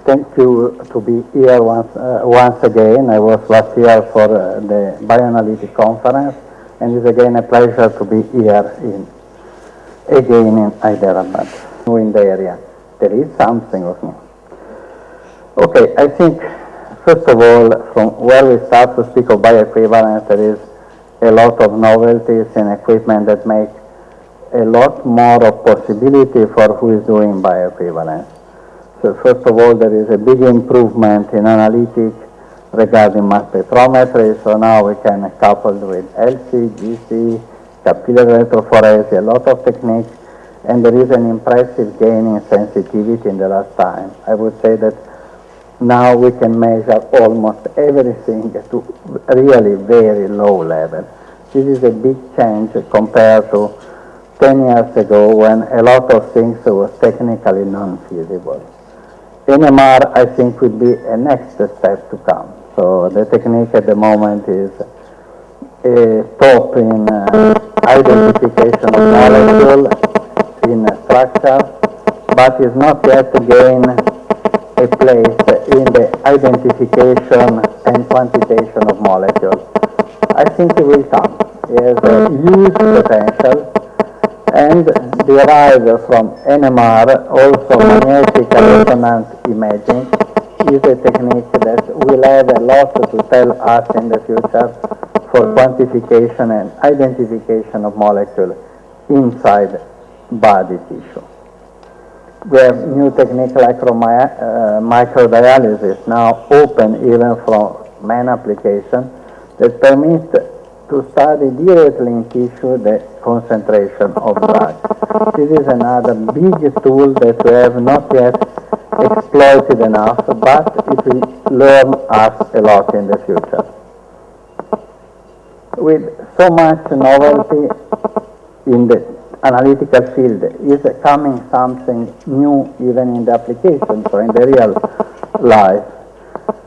Thank you to be here once again. I was last year for the Bioanalytic Conference, and it's again a pleasure to be here again in Hyderabad, in the area. There is something of new. Okay, I think, first of all, from where we start to speak of bioequivalence, there is a lot of novelties and equipment that make a lot more of possibility for who is doing bioequivalence. So first of all, there is a big improvement in analytics regarding mass spectrometry. So now we can couple with LC, GC, capillary electrophoresis, a lot of techniques, and there is an impressive gain in sensitivity in the last time. I would say that now we can measure almost everything to really very low level. This is a big change compared to 10 years ago when a lot of things was technically non-feasible. NMR, I think, would be a next step to come. So the technique at the moment is a top in identification of molecule in structure, but is not yet gain a place in the identification and quantitation of molecules. I think it will come. It has a huge potential, and derived from NMR, also magnetic resonance imaging, is a technique that will have a lot to tell us in the future for quantification and identification of molecules inside body tissue. We have new techniques like microdialysis now open even for man application that permit to study directly in tissue the concentration of drug. This is another big tool that we have not yet exploited enough, but it will learn us a lot in the future. With so much novelty in the analytical field, is coming something new even in the application, so in the real life.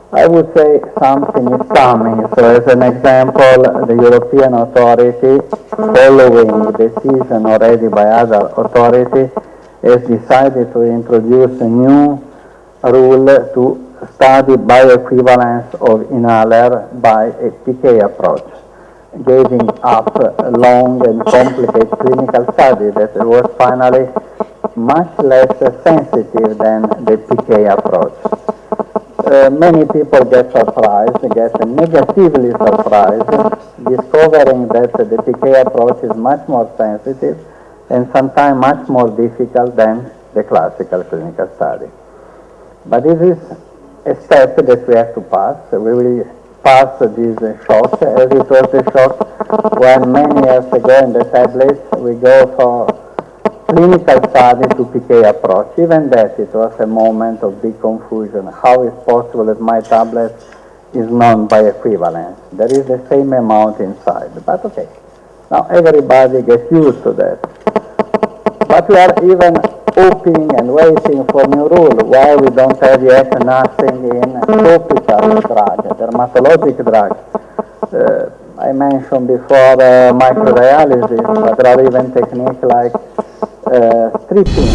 I would say something is coming. So as an example, the European authority, following decision already by other authorities, has decided to introduce a new rule to study bioequivalence of inhaler by a PK approach, giving up a long and complicated clinical study that was finally much less sensitive than the PK approach. Many people get surprised, get negatively surprised, discovering that the PK approach is much more sensitive and sometimes much more difficult than the classical clinical study. But this is a step that we have to pass. We will pass this shock, as it was the shock when many years ago in the tablets we go for clinical study to PK approach. Even that, it was a moment of big confusion. How is possible that my tablet is non-bioequivalent? There is the same amount inside, but okay. Now everybody gets used to that. But we are even hoping and waiting for new rule. Why we don't have yet nothing in topical drug, dermatologic drug. I mentioned before microdialysis, but there are even techniques like stripping